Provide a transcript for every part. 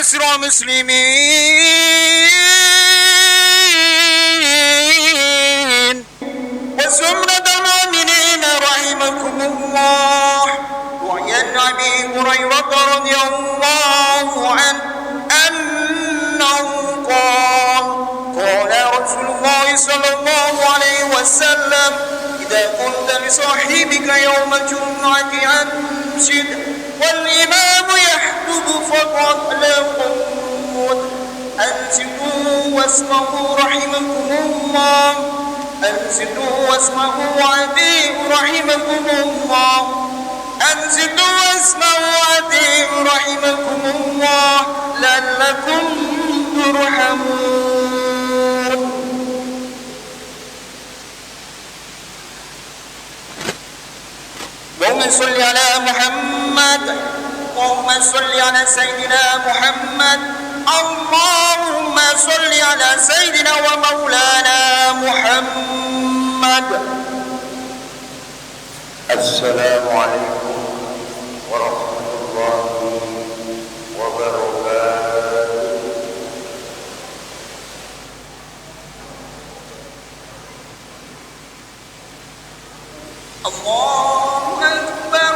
معاشر المسلمين وزمرة المؤمنين رحمكم الله. وعن أبي هريرة رضي الله عنه أنه قال قال رسول الله صلى الله عليه وسلم إذا قلت لصاحبك يوم الجمعة أنشد والإمام يحدث فقد لقد أنصتوا واسمعوا رحمكم الله. أنصتوا واسمعوا وأطيعوا رحمكم الله. أنصتوا واسمعوا وأطيعوا رحمكم الله لعلكم ترحمون. اللهم صل على محمد. اللهم صل على سيدنا محمد. اللهم صل على سيدنا ومولانا محمد. السلام عليكم ورحمة الله وبركاته. الله أكبر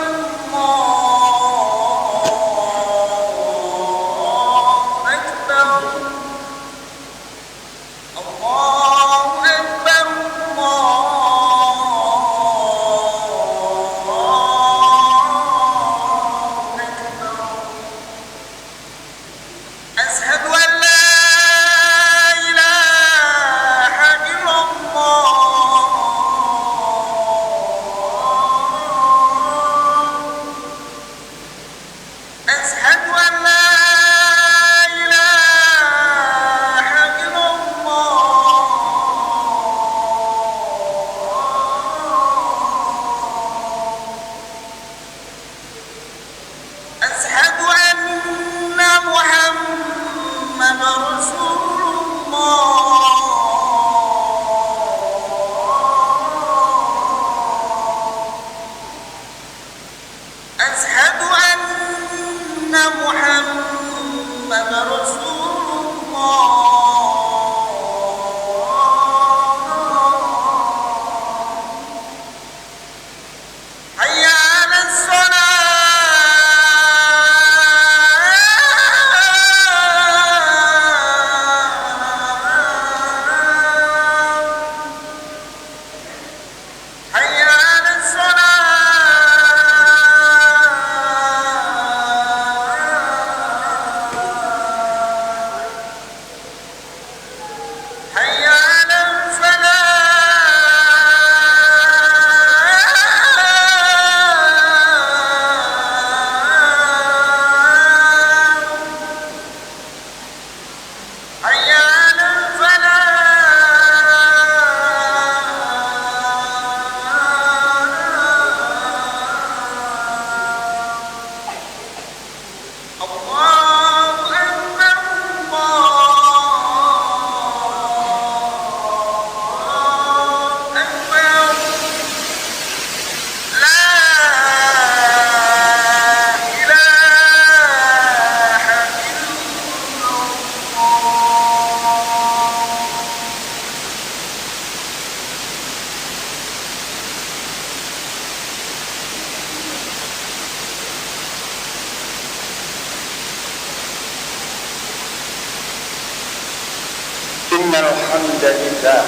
إن الحمد لله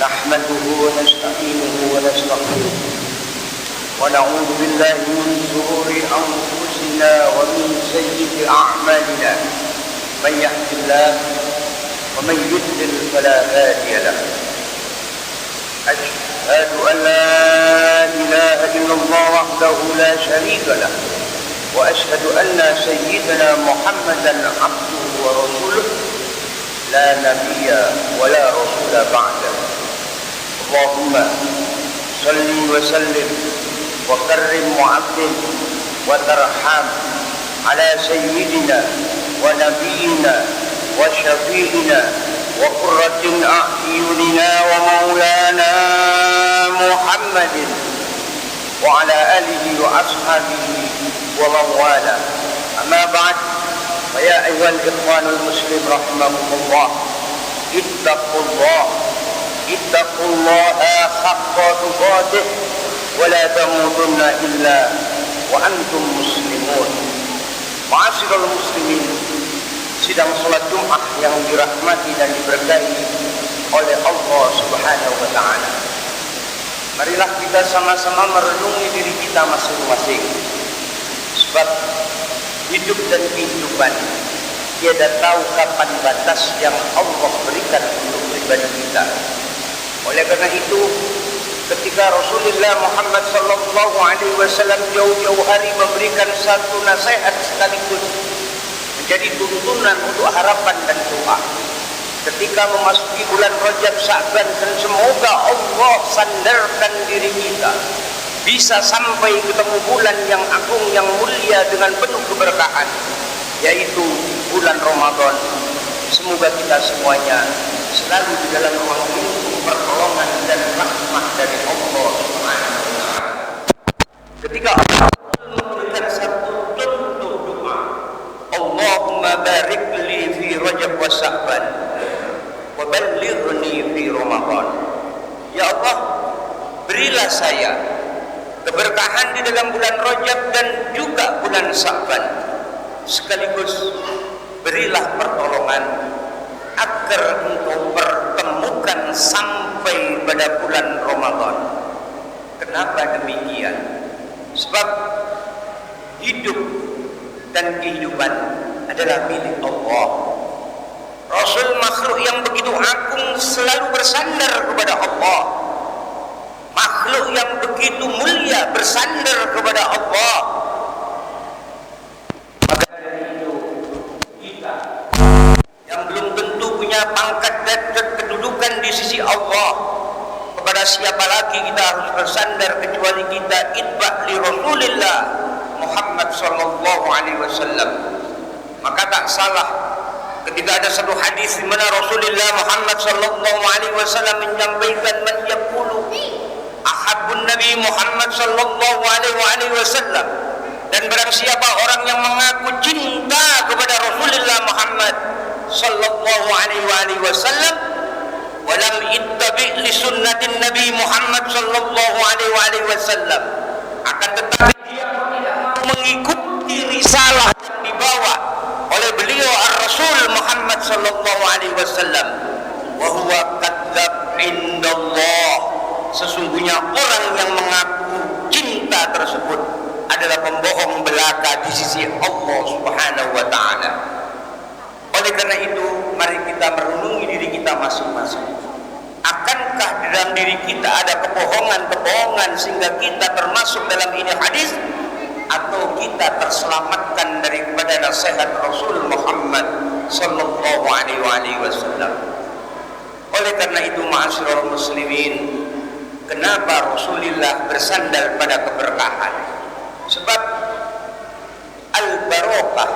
نحمده ونستعينه ونستغفره ونعوذ بالله من شرور أنفسنا ومن سيئات أعمالنا من يهد الله ومن يضلل فلا هادي له. أشهد أن لا إله إلا الله وحده لا شريك له وأشهد أن سيدنا محمدا عبده ورسوله لا نبي ولا رسول بعده. اللهم صل وسلم وكرم وعظم وترحم على سيدنا ونبينا وشفيعنا وقرة أعيننا ومولانا محمد وعلى آله وأصحابه ومن والاه. أما بعد، فيا أيها الإخوان المسلم رحمكم الله اتقوا الله حق تقاته ولا تموتن إلا وأنتم مسلمون. Ma'asyiral muslimin, sidang salat Jumat yang dirahmati dan diberkahi oleh Allah Subhanahu wa taala. Marilah kita sama-sama merenungi diri kita masing-masing. Sebab hidup dan kehidupan tiada tahu kapan batas yang Allah berikan untuk pribadi kita. Oleh karena itu, ketika Rasulullah Muhammad sallallahu alaihi wasallam jauh-jauh hari memberikan satu nasihat sekaligus menjadi tuntunan untuk harapan dan doa. Ketika memasuki bulan Rajab Sya'ban, dan semoga Allah sandarkan diri kita bisa sampai ketemu bulan yang agung yang mulia dengan penuh keberkahan, yaitu bulan Ramadan. Semoga kita semuanya selalu di dalam ruang lingkup pertolongan dan rahmat dari Allah Subhanahu wa taala. Ketika Allah memberikan satu contoh doa, Allahumma barik li fi Rajab wa Sya'ban wa ballighni fi Ramadan. Ya Allah, berilah saya keberkahan di dalam bulan Rajab dan juga bulan Sya'ban, sekaligus berilah pertolongan agar engkau pertemukan sampai pada bulan Ramadan. Kenapa demikian? Sebab hidup dan kehidupan adalah milik Allah. Rasul makhluk yang begitu agung selalu bersandar kepada Allah. Makhluk yang begitu mulia bersandar kepada Allah. Maka dari itu kita yang belum tentu punya pangkat dan kedudukan di sisi Allah, kepada siapa lagi kita harus bersandar kecuali kita itba' li Rasulillah Muhammad sallallahu alaihi wasallam. Maka tak salah ketika ada satu hadis di mana Rasulullah Muhammad sallallahu alaihi wasallam menyampaikan, man yaqulu ahabbun Nabi Muhammad sallallahu alaihi wasallam, dan barang siapa orang yang mengaku cinta kepada Rasulullah Muhammad sallallahu alaihi wasallam walam ittabi' li sunnatin Nabi Muhammad sallallahu alaihi wasallam, akan tetapi dia tidak mau mengikuti risalah yang dibawa oleh beliau Ar-Rasul Muhammad sallallahu alaihi wasallam, wa huwa kadzdzab indallah, sesungguhnya orang yang mengaku cinta tersebut adalah pembohong belaka di sisi Allah Subhanahu wa taala. Oleh karena itu, mari kita merenungi diri kita masing-masing. Akankah di dalam diri kita ada kebohongan-kebohongan sehingga kita termasuk dalam ini hadis, atau kita terselamatkan daripada nasihat Rasul Muhammad sallallahu alaihi wasallam? Oleh karena itu, ma'asyiral muslimin, kenapa Rasulullah bersandar pada keberkahan? Sebab al-barakah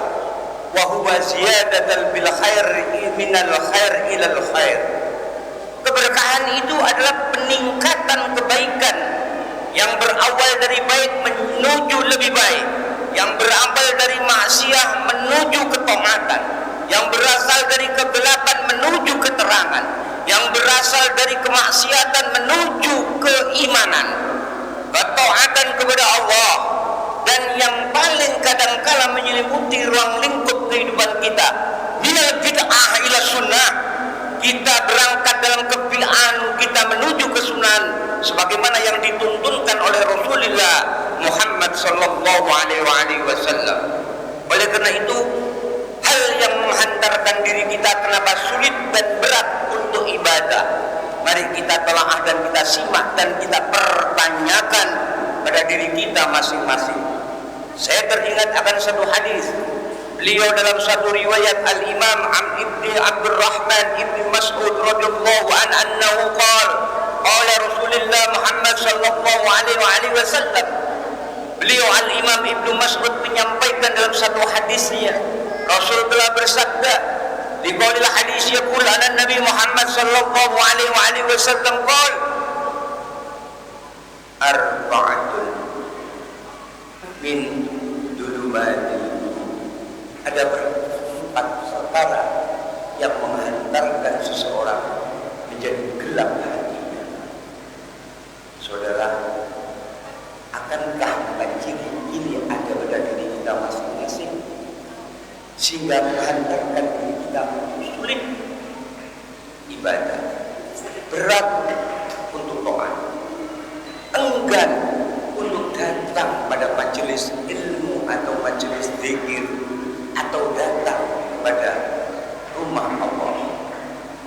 wa huwa ziyadatan bil khair minal khair ilal khair. Keberkahan itu adalah peningkatan kebaikan yang berawal dari baik menuju lebih baik, yang berawal dari maksiat menuju ketaatan, yang berasal dari kegelapan menuju keterangan, yang berasal dari kemaksiatan menuju keimanan, ketaatan kepada Allah. Dan yang paling kadangkala menyelimuti ruang lingkup kehidupan kita, minal bid'ah ila sunnah, kita berangkat dalam kebid'ahan kita menuju kesunahan sebagaimana yang dituntunkan oleh Rasulullah Muhammad sallallahu alaihi wasallam. Oleh karena itu, hal yang menghantarkan diri kita kenapa sulit dan berat untuk ibadah, mari kita telaah dan kita simak dan kita pertanyakan pada diri kita masing-masing. Saya teringat akan satu hadis beliau dalam satu riwayat Al-Imam Ibni Abdurrahman Ibni Mas'ud radhiyallahu anhu qala Rasulullah Muhammad sallallahu alaihi wasallam, beliau Al-Imam Ibnu Mas'ud menyampaikan dalam satu hadisnya, Rasul telah bersabda di qaulil hadis yaqul an Nabi Muhammad sallallahu alaihi wasallam qala arba'atun min dulumatil, ada seseorang menjadi gelap hatinya. Saudara, akankah ciri ini ada pada diri kita masing-masing sehingga menghantarkan diri kita sulit ibadah, berat untuk taat, enggan untuk datang pada majelis ilmu atau majelis zikir atau datang pada rumah Allah?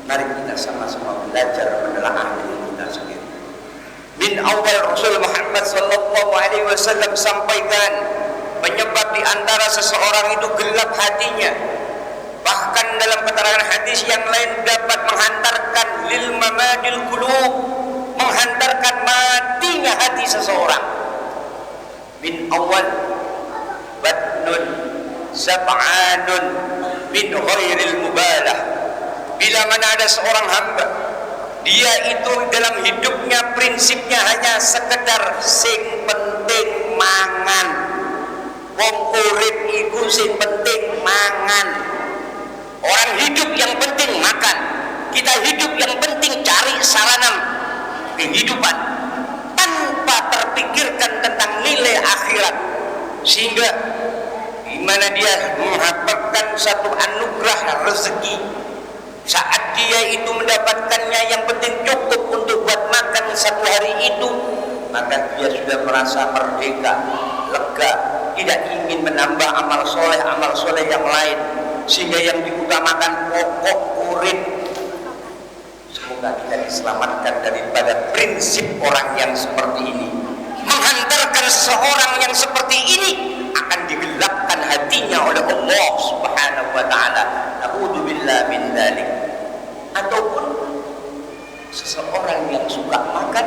Mari kita sama-sama belajar menelaah diri kita sendiri. Min awal Rasul Muhammad sallallahu alaihi wasallam sampaikan, penyebab di antara seseorang itu gelap hatinya. Bahkan dalam keterangan hadis yang lain dapat menghantarkan lil mamadil qulub, menghantarkan matinya hati seseorang. Min awal batnun sab'anun min ghairil mubalah. Bila mana ada seorang hamba, dia itu dalam hidupnya prinsipnya hanya sekedar sing penting mangan. Wong urip iku sing penting mangan. Orang hidup yang penting makan. Kita hidup yang penting cari sarana kehidupan tanpa terpikirkan tentang nilai akhirat, sehingga di mana dia mengharapkan satu anugerah rezeki. Saat dia itu mendapatkannya yang penting cukup untuk buat makan satu hari itu, maka dia sudah merasa merdeka, lega, tidak ingin menambah amal soleh yang lain, sehingga yang diutamakan pokok urip. Semoga kita diselamatkan daripada prinsip orang yang seperti ini. Menghantarkan seseorang yang seperti ini akan digelapkan hatinya oleh Allah Subhanahu wa taala. Na'udzubillah min dzalik. Ataupun seseorang yang suka makan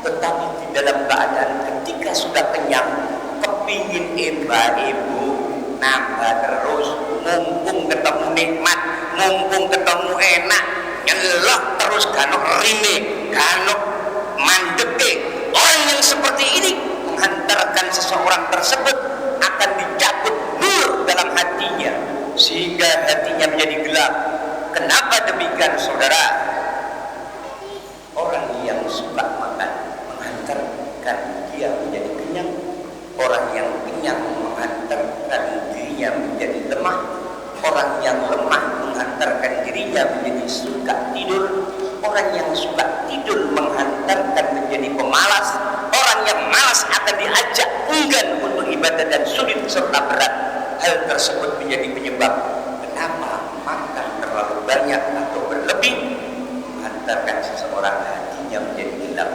tetapi di dalam keadaan ketika sudah kenyang kepingin ibu nambah terus, mumpung ketemu nikmat, mumpung ketemu enak, nyelah terus ganok rime, ganok mandeke. Orang yang seperti ini menghantarkan seseorang tersebut akan dicabut nur dalam hatinya sehingga hatinya menjadi gelap. Kenapa demikian, saudara? Orang yang suka makan menghantarkan dia menjadi kenyang. Orang yang kenyang menghantarkan dirinya menjadi lemah. Orang yang lemah menghantarkan dirinya menjadi suka tidur. Orang yang suka tidur menghantarkan menjadi pemalas. Orang yang malas akan diajak enggan untuk ibadah dan sulit serta berat. Hal tersebut menjadi penyebab kenapa makan terlalu banyak atau berlebih menghantarkan seseorang hatinya menjadi gelap.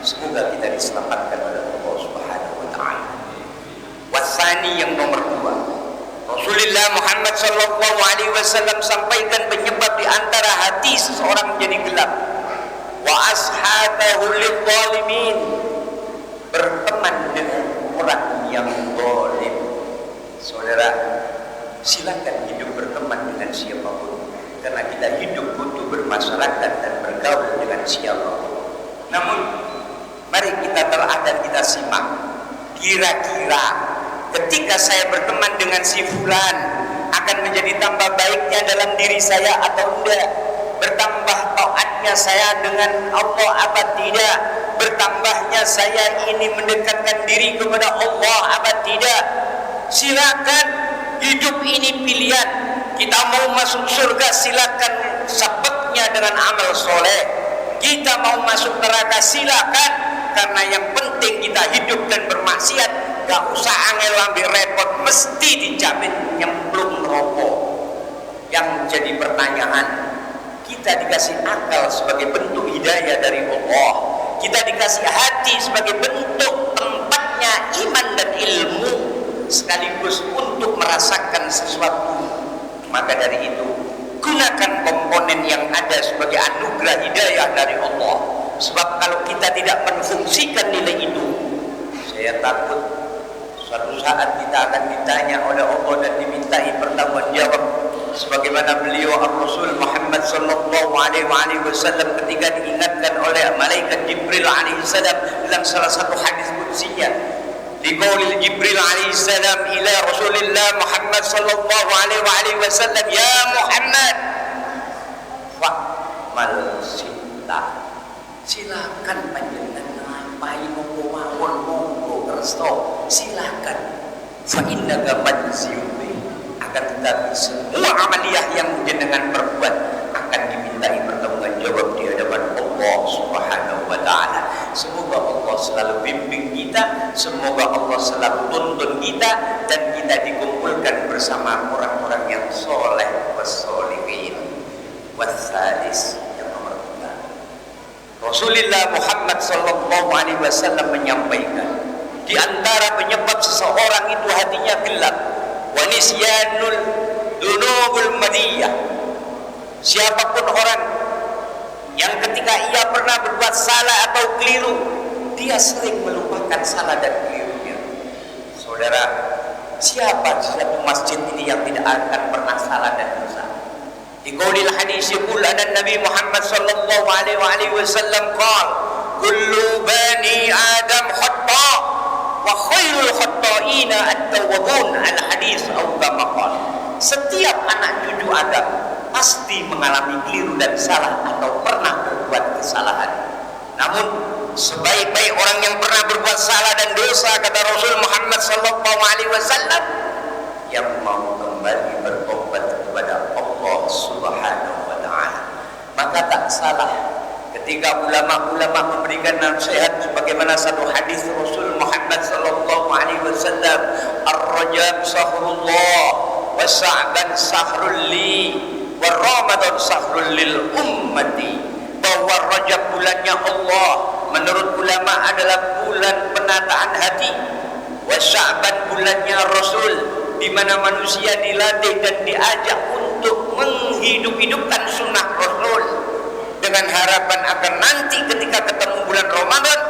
Semoga kita diselamatkan oleh Allah Subhanahu wa taala. Wasani yang nomor 2, Rasulullah Muhammad sallallahu alaihi wasallam sampaikan penyebab di antara hati seseorang menjadi gelap. Wa ashabahu lidh-dhalimin, berteman dengan orang yang zalim. Saudara, silakan hidup berteman dengan siapapun, karena kita hidup butuh bermasyarakat dan bergaul dengan siapapun. Namun mari kita telah dan kita simak, kira-kira ketika saya berteman dengan si fulan akan menjadi tambah baiknya dalam diri saya atau tidak? Bertambah taatnya saya dengan Allah apa tidak? Bertambahnya saya ini mendekatkan diri kepada Allah apa tidak? Silakan, hidup ini pilihan. Kita mau masuk surga, silakan sebabnya dengan amal soleh. Kita mau masuk neraka, silakan, karena yang penting kita hidup dan bermaksiat. Gak usah angel-ambil repot, mesti dijamin nyemplung rokok. Yang jadi pertanyaan, kita dikasih akal sebagai bentuk hidayah dari Allah, kita dikasih hati sebagai bentuk tempatnya iman dan ilmu, sekaligus untuk merasakan sesuatu. Maka dari itu, gunakan komponen yang ada sebagai anugerah hidayah dari Allah. Sebab kalau kita tidak menfungsikan nilai itu, saya takut suatu saat kita akan ditanya oleh Allah dan dimintai pertanggungjawab, sebagaimana beliau Rasul Muhammad sallallahu alaihi wasallam ketika diingatkan oleh malaikat Jibril alaihi salam dalam salah satu hadis qudsinya, diqaulil Jibril alaihi salam ila Rasulillah Muhammad sallallahu alaihi wasallam, ya Muhammad, amal sita. Silakan panjenengan lampahi monggo mawon monggo kerso, silakan. Fa innaka majziyun akan tetapi semua amaliyah yang jenengan perbuat akan dimintai pertanggungjawab di hadapan Allah Subhanahu wa taala. Semoga Allah selalu bimbing kita, semoga Allah selalu tuntun kita dan kita dikumpulkan bersama orang-orang yang soleh wassolihin. Wassalis, yang nomor 3. Rasulullah Muhammad sallallahu alaihi wasallam menyampaikan, di antara penyebab seseorang itu hatinya gelap, wa nisyanul dunubul madiyah. Siapapun orang yang ketika ia pernah berbuat salah atau keliru, dia sering melupakan salah dan kelirunya. Saudara, siapa di satu masjid ini yang tidak akan pernah salah dan dosa? Di qaulil hadis yaqul Nabi Muhammad sallallahu alaihi wasallam qala kullu bani adam khata wa khairul khata'ina at-tawwabun, al hadis atau kama qala. Setiap anak cucu Adam pasti mengalami keliru dan salah atau pernah berbuat kesalahan. Namun sebaik-baik orang yang pernah berbuat salah dan dosa, kata Rasul Muhammad sallallahu alaihi wasallam, yang mau kembali bertobat kepada Allah Subhanahu wa taala. Maka tak salah ketika ulama-ulama memberikan nasihat sebagaimana satu hadis Rasul Muhammad sallallahu alaihi wasallam, ar-rajab sahrullah wa sa'ban sahrul li wa ramadan sahrul lil ummati. Bahwa Rajab bulannya Allah menurut ulama adalah bulan penataan hati, wa Sya'ban bulannya Rasul, di mana manusia dilatih dan diajak untuk menghidupkan sunnah Rasul dengan harapan akan nanti ketika ketemu bulan Ramadan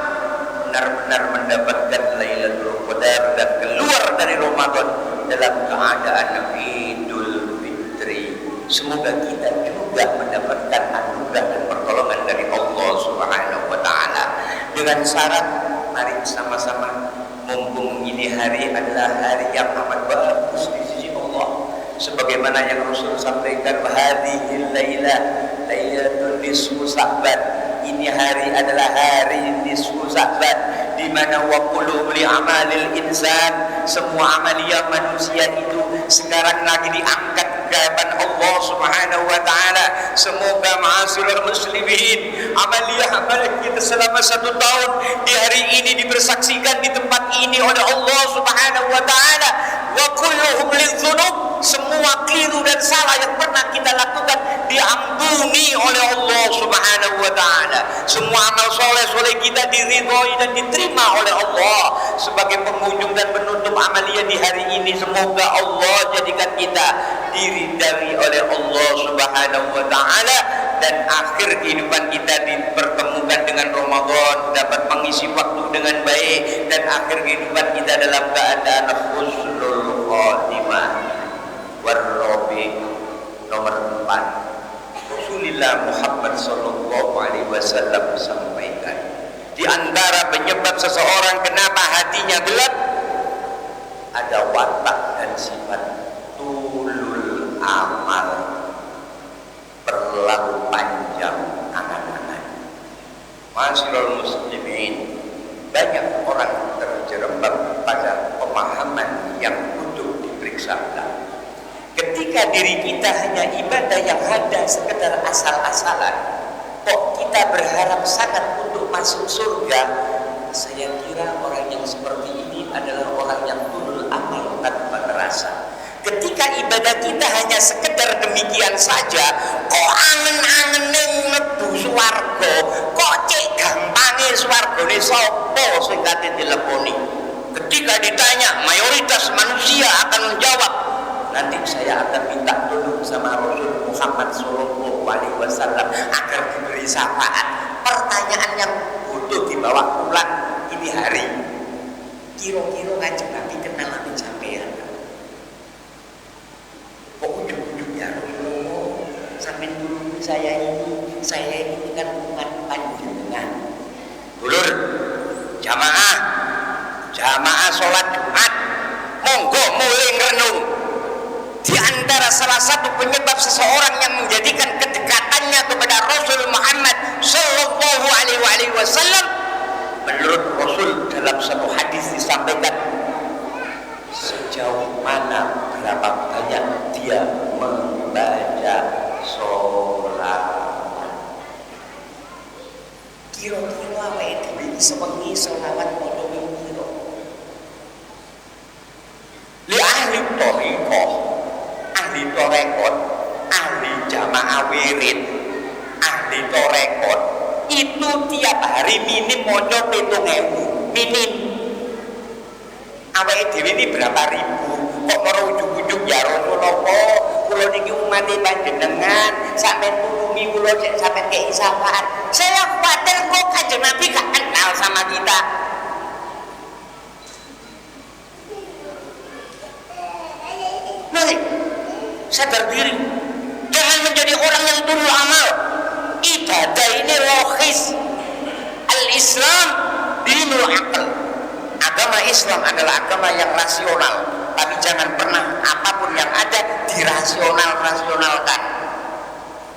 benar-benar mendapatkan Lailatul Qadar dan keluar dari Ramadan dalam keadaan Idul Fitri. Semoga kita juga mendapatkan anugerah dan pertolongan dari Allah Subhanahu wa taala. Dengan syarat, mari sama-sama, mumpung ini hari adalah hari yang amat bagus di sisi Allah. Sebagaimana yang Rasul sampaikan, hadhil lailah lailatul nisfu Sya'ban. Ini hari adalah hari nisfu Sya'ban, di mana wa qulu li amalil insan, semua amalia manusia itu sekarang lagi diangkat ke hadapan Allah Subhanahu wa taala. Semoga ma'asyiral muslimin, amalia kita selama 1 tahun di hari ini dibersaksikan di tempat ini oleh Allah Subhanahu wa taala. Wa kulluhum lidzunub, semua keliru dan salah yang pernah kita lakukan diampuni oleh Allah Subhanahu wa taala. Semua amal soleh kita diridhoi dan diterima oleh Allah sebagai penghujung dan penutup amalia di hari ini. Semoga Allah jadikan kita diridhai oleh Allah Subhanahu wa taala dan akhir kehidupan kita dipertemukan dengan Ramadan, dapat mengisi waktu dengan baik, dan akhir kehidupan kita dalam keadaan husnul khatimah. Warrabi, nomor 4, Rasulullah Muhammad sallallahu alaihi wasallam sampaikan, di antara penyebab seseorang kenapa hatinya gelap ada watak dan sifat tulul amal, terlalu panjang angan-angan. Masyiral muslimin, banyak orang terjerembab pada pemahaman yang butuh diperiksakan. Ketika diri kita hanya ibadah yang ada sekedar asal-asalan, kok kita berharap sangat untuk masuk surga? Saya kira orang yang seperti ini adalah orang yang tulul amal tanpa terasa. Ketika ibadah kita hanya sekedar demikian saja, kok angen-angen mlebu swarga, kok cek gampange swargane sapa sing kate teleponi. Ketika ditanya, mayoritas manusia akan menjawab, nanti saya akan minta tolong sama Rasul Muhammad sallallahu alaihi wasallam agar diberi syafaat. Pertanyaan yang butuh dibawa pulang ini hari, kira-kira Kanjeng Nabi kenal Nabi sampean? Kok ujung-ujungnya Rasulullah sampai dulu saya ini kan umat panjenengan. Dulur, jamaah sholat Jumat, monggo mulai renung. Di antara salah satu penyebab seseorang yang menjadikan kedekatannya cintanya kepada Rasul Muhammad Sallallahu Alaihi Wasallam. Menurut Rasul dalam satu hadis disampaikan, sejauh mana berapa banyak dia membaca sholat. Kira-kira awake dhewe sewengi selawat pondok piro? Li ahli thariqah, ahli tarekat, ahli jamaah wirid, ahli tarekat itu tiap hari minim maca 7.000 minim. Awake dhewe ini berapa ribu? Kok ora ujug-ujug ya Rasulullah, kula niki umat panjenengan, sampeyan tulungi kula cek sampeyan kei syafaat. Saya khawatir kok Kanjeng Nabi gak kenal sama kita. Nih, sadar diri. Jangan menjadi orang yang turul amal. Ibadah ini logis. Al-Islam dinul aql. Agama Islam adalah agama yang rasional, tapi jangan pernah apapun yang ada dirasionalkan.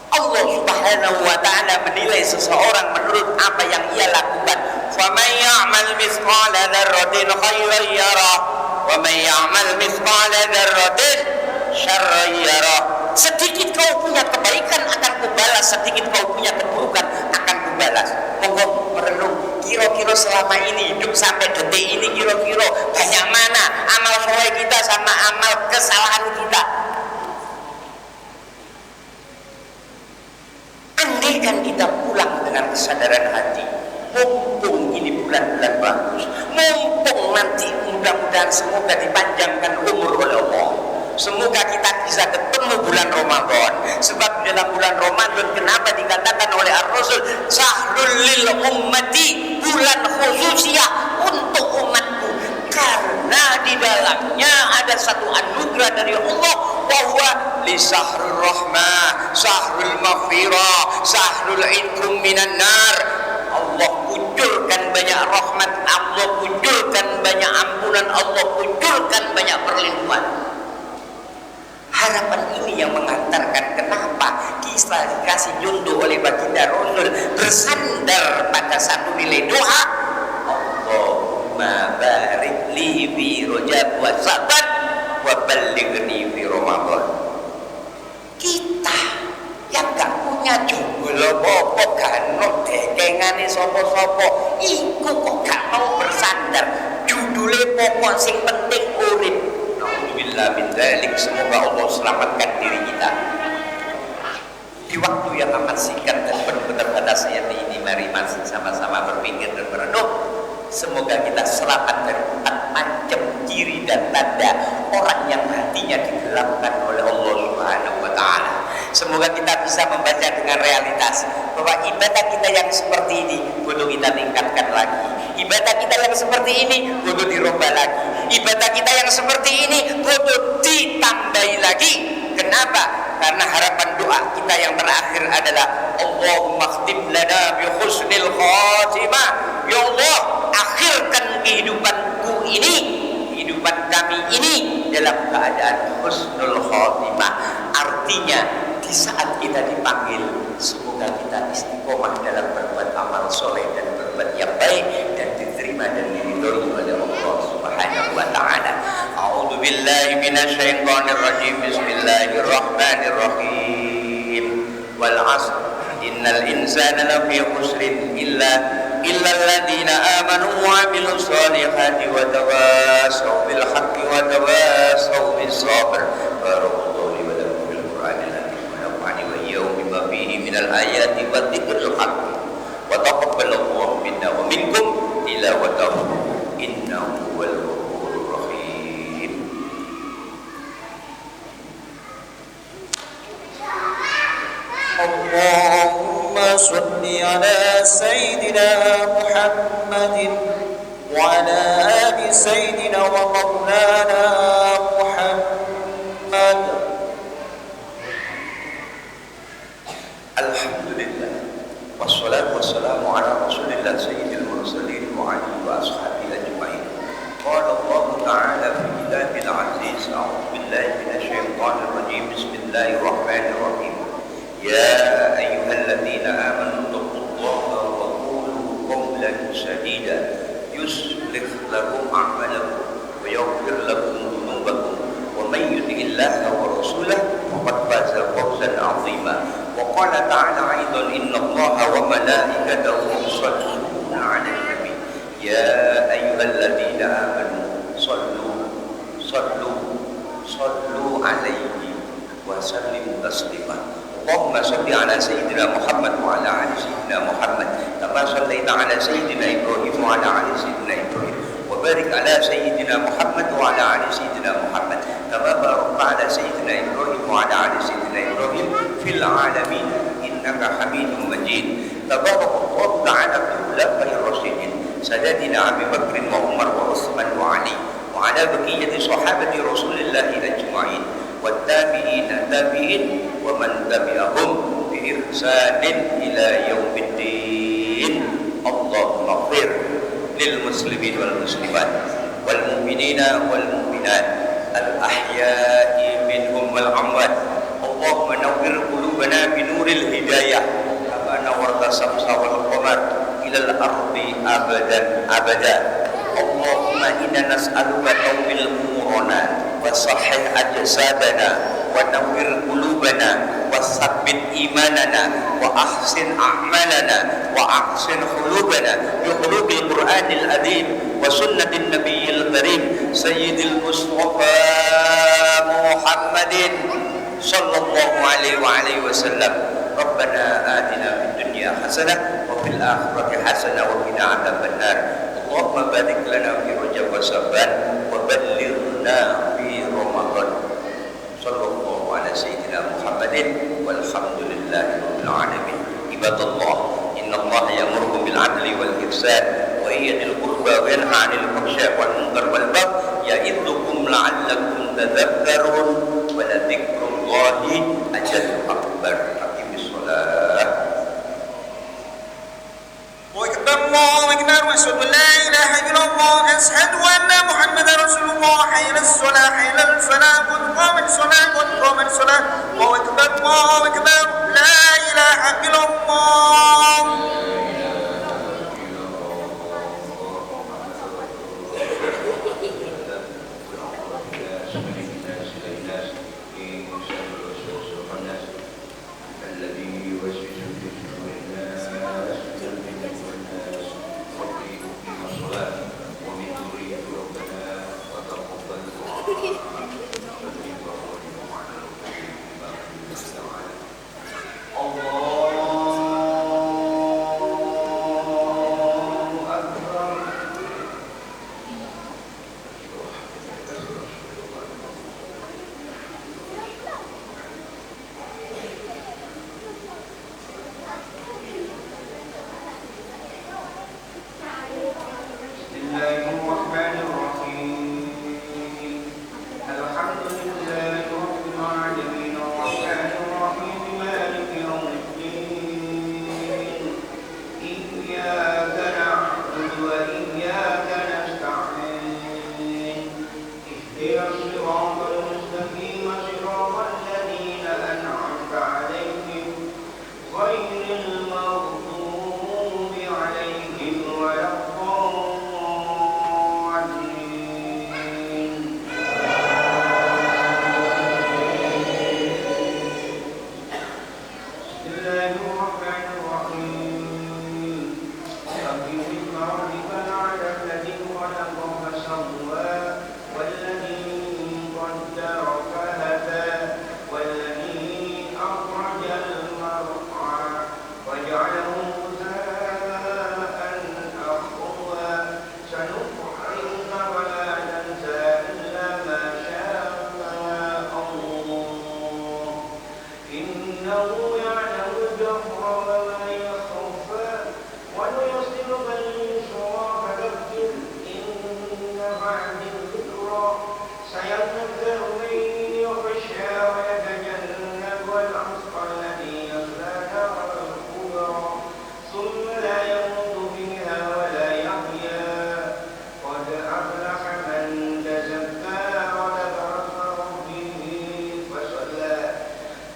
Allah Subhanahu wa ta'ala menilai seseorang menurut apa yang ia lakukan. Faman ya'mal mithqala dzarratin khairan yarah wa man ya'mal mithqala dzarratin syarran yarah. Sedikit kau punya kebaikan akan kubalas, sedikit kau punya keburukan akan kubalas. Monggo merenung, kira-kira selama ini hidup sampai detik ini kira-kira banyak mana amal soleh kita sama amal kesalahan kita. Andaikan kita pulang dengan kesadaran hati, mumpung ini bulan-bulan bagus, mumpung nanti mudah-mudahan semoga dipanjangkan umur oleh Allah, semoga kita bisa ketemu bulan Ramadan. Sebab dalam bulan Ramadan kenapa dikatakan oleh Ar-Rasul sahrul lil ummati, bulan khususiyah untuk umatku, karena di dalamnya ada satu anugerah dari Allah, bahwa li sahrul rahmah, sahrul maghfirah, sahrul inkum minan nar. Allah kucurkan banyak rahmat, Allah kucurkan banyak ampunan, Allah kucurkan banyak perlindungan. Harapan ini yang mengantarkan kenapa kita dikasih jundu oleh baginda Rasul bersandar pada satu nilai doa, Allahumma barik li fi Rajab wa Sa'ban wa ballighni fi Ramadan. Kita yang gak punya judul apa-apa, gak ono dekengane sapa-sapa, iku kok gak mau bersandar judule pokok sing penting urip. Alhamdulillah min dzalik, semoga Allah selamatkan diri kita. Di waktu yang amat singkat dan penuh keterbatasan ini, mari masih sama-sama berpikir dan merenung. Semoga kita selamat dari 4 macam ciri dan tanda orang yang hatinya digelapkan oleh Allah Subhanahu wa ta'ala. Semoga kita bisa membaca dengan realitas bahwa ibadah kita yang seperti ini butuh kita tingkatkan lagi. Ibadah kita yang seperti ini butuh dirombak lagi. Ibadah kita yang seperti ini butuh ditambahi lagi. Kenapa? Karena harapan doa kita yang terakhir adalah Allahumma khtim lana bi husnil khatimah. Ya Allah, akhirkan kehidupanku ini, kehidupan kami ini dalam keadaan husnul khatimah. Artinya di saat kita dipanggil, semoga kita istiqomah dalam berbuat amal soleh dan berbuat yang baik dan diterima dan diridhoi oleh Allah Subhanahu wa ta'ala. A'udzu billahi minasyaitonir rajim. Bismillahirrahmanirrahim. Wal 'asr innal insana lafi khusrin illa alladziina aamanu wa 'amilus shalihati wa tawassaw bil haqqi wa tawassaw bis sabr. Barakallahu li wa lakum fil Qur'anil azim wa nafa'ani wa iyyakum bima fihi minal ayati wa dzikril hakim. Wa taqabbalallahu minna wa minkum tilawatahu innahu wal ghafurur rahim. Allahumma salli ala Sayyidina Muhammadin wa ala ali Sayyidina wa maulana Muhammad. Alhamdulillah, wassalatu wassalamu ala rasulillah sayyidil mursalin wa alihi wa ashabihi ajma'in. Qala Allah ta'ala fi kitabihil aziz, a'udzu billahi minasy syaithanir rajim. Bismillahirrahmanirrahim. يا أيها الذين آمنوا اتقوا الله وقولوا قولا سديدا يصلح لكم أعمالكم ويغفر لكم ذنوبكم ومن يطع الله ورسوله فقد فاز فوزا عظيما. وقال تعالى أيضا إن الله وملائكته يصلون على النبي يا أيها الذين آمنوا صلوا عليه وسلموا تسليما. اللهم صل على سيدنا محمد وعلى آل سيدنا محمد كما صليت على سيدنا إبراهيم وعلى آل سيدنا إبراهيم وبارك على سيدنا محمد وعلى آل سيدنا محمد كما باركت على سيدنا إبراهيم وعلى آل سيدنا إبراهيم في العالمين إنك حميد مجيد. تبارك الله تعالى في الخلفاء الراشدين سادتنا أبي بكر وعمر وعثمان وعلي وعلى بقية صحابة رسول الله أجمعين والتابعين ومن تبعهم بإحسان إلى يوم الدين. اللهم اغفر للمسلمين والمسلمات والمؤمنين والمؤمنات الأحياء منهم والأموات. اللهم نور قلوبنا بنور الهداية كما نورت الشمس والقمر إلى الأرض أبدا. اللهم إنا نسألك تطويل أمورنا وصحح أجسادنا ونور قلوبنا وثبت إيماننا وأحسن أعمالنا وأحسن قلوبنا بقلوب القرآن العظيم وسنة النبي الكريم سيد المصطفى محمد صلى الله عليه وآله وسلم. ربنا آتنا في الدنيا حسنة وفي الآخرة حسنة وقنا عذاب النار. اللهم بارك لنا في رجب وشعبان وبلغنا في رمضان. صلى الله على سيدنا محمد والحمد لله رب العالمين. عباد الله إن الله يأمركم بالعدل والإحسان وإيتاء القربى وينهى عن الفحشاء والمنكر والبغي يعظكم لعلكم تذكرون ولذكر الله أجل أكبر. أقم الصلاة. الله أكبر وأشهد أن لا إله إلا الله أشهد أن محمدا رسول الله. حي على الصلاة حي على الفلاح قد قامت الصلاة قد قامت الصلاة. الله أكبر الله أكبر لا إله إلا الله.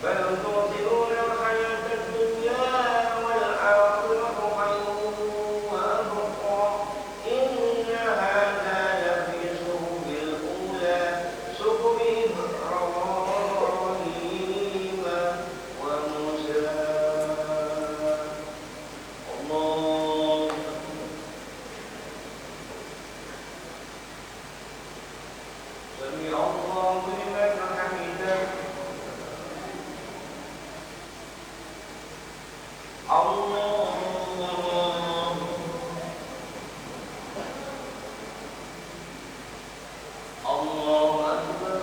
بل تؤثرون الحياة سمع الله لمن حمده الله الله أكبر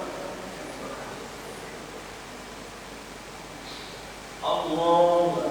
الله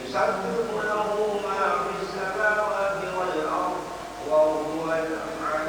يسبح له ما في السماوات والأرض وهو العلي